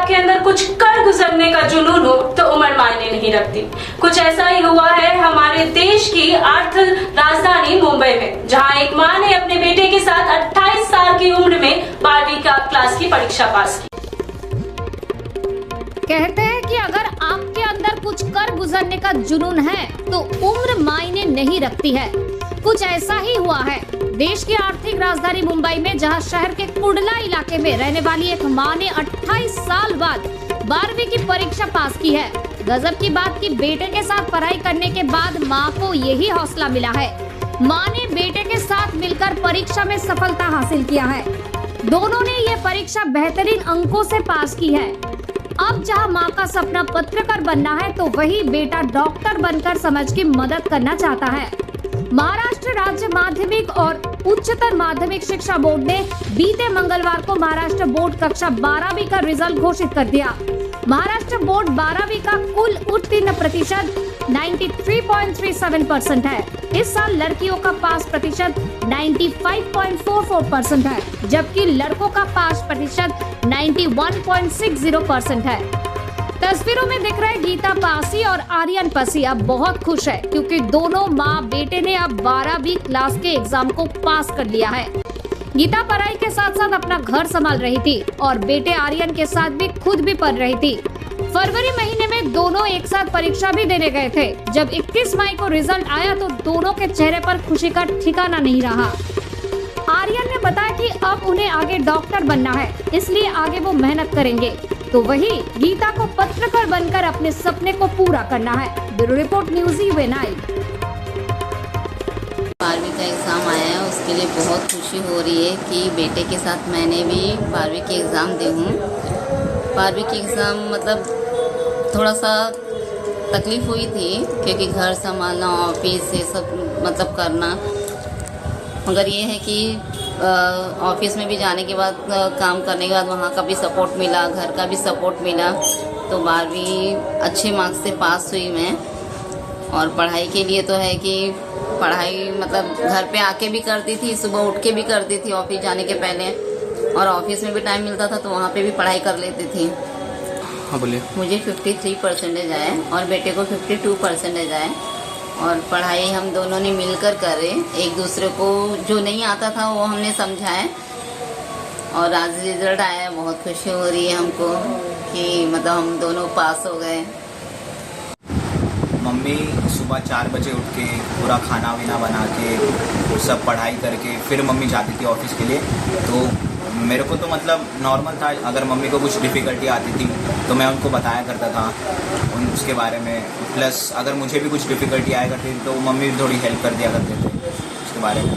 आपके अंदर कुछ कर गुजरने का जुनून हो तो उम्र मायने नहीं रखती। कुछ ऐसा ही हुआ है हमारे देश की आर्थिक राजधानी मुंबई में, जहां एक मां ने अपने बेटे के साथ 28 साल की उम्र में 12वीं क्लास की परीक्षा पास की। कहते हैं कि अगर आपके अंदर कुछ कर गुजरने का जुनून है तो उम्र मायने नहीं रखती है। कुछ ऐसा ही हुआ है देश की आर्थिक राजधानी मुंबई में, जहां शहर के कुंडला इलाके में रहने वाली एक मां ने 28 साल बाद 12वीं की परीक्षा पास की है। गजब की बात कि बेटे के साथ पढ़ाई करने के बाद मां को यही हौसला मिला है। मां ने बेटे के साथ मिलकर परीक्षा में सफलता हासिल किया है। दोनों ने ये परीक्षा बेहतरीन अंकों से पास की है। अब जहां मां का सपना पत्रकार बनना है तो वही बेटा डॉक्टर बनकर समाज की मदद करना चाहता है। महाराष्ट्र राज्य माध्यमिक और उच्चतर माध्यमिक शिक्षा बोर्ड ने बीते मंगलवार को महाराष्ट्र बोर्ड कक्षा 12वीं का रिजल्ट घोषित कर दिया। महाराष्ट्र बोर्ड 12वीं का कुल उत्तीर्ण प्रतिशत 93.37% है। इस साल लड़कियों का पास प्रतिशत 95.44% है, जबकि लड़कों का पास प्रतिशत 91.60% है। तस्वीरों में दिख रहे गीता पासी और आर्यन पसी अब बहुत खुश है, क्योंकि दोनों माँ बेटे ने अब 12वीं क्लास के एग्जाम को पास कर लिया है। गीता पढ़ाई के साथ साथ अपना घर संभाल रही थी और बेटे आर्यन के साथ भी खुद भी पढ़ रही थी। फरवरी महीने में दोनों एक साथ परीक्षा भी देने गए थे। जब 21 मई को रिजल्ट आया तो दोनों के चेहरे पर खुशी का ठिकाना नहीं रहा। आर्यन ने बताया कि अब उन्हें आगे डॉक्टर बनना है, इसलिए आगे वो मेहनत करेंगे। तो वही गीता को पत्रकार बनकर अपने सपने को पूरा करना है। Bureau report news UNI। 12वीं का एग्ज़ाम आया है, उसके लिए बहुत खुशी हो रही है कि बेटे के साथ मैंने भी 12वीं के एग्ज़ाम दी हूँ। 12वीं की एग्ज़ाम मतलब थोड़ा सा तकलीफ़ हुई थी, क्योंकि घर संभालना, ऑफिस से सब मतलब करना, मगर ये है कि ऑफिस में भी जाने के बाद, काम करने के बाद वहाँ का भी सपोर्ट मिला, घर का भी सपोर्ट मिला, तो 12वीं अच्छे मार्क्स से पास हुई मैं। और पढ़ाई के लिए तो है कि पढ़ाई मतलब घर पे आके भी करती थी, सुबह उठ के भी करती थी ऑफिस जाने के पहले, और ऑफिस में भी टाइम मिलता था तो वहाँ पे भी पढ़ाई कर लेती थी। हाँ बोलिए। मुझे 53% आए और बेटे को 52% आए, और पढ़ाई हम दोनों ने मिलकर करे। एक दूसरे को जो नहीं आता था वो हमने समझाए, और आज रिजल्ट आया है, बहुत खुशी हो रही है हमको कि मतलब हम दोनों पास हो गए। मम्मी सुबह 4 बजे उठ के पूरा खाना वाना बना के सब पढ़ाई करके फिर मम्मी जाती थी ऑफिस के लिए। तो मेरे को तो मतलब नॉर्मल था, अगर मम्मी को कुछ डिफ़िकल्टी आती थी तो मैं उनको बताया करता था उसके बारे में। प्लस अगर मुझे भी कुछ डिफ़िकल्टी आया करती थी तो मम्मी भी थोड़ी हेल्प कर दिया करते थे उसके बारे में।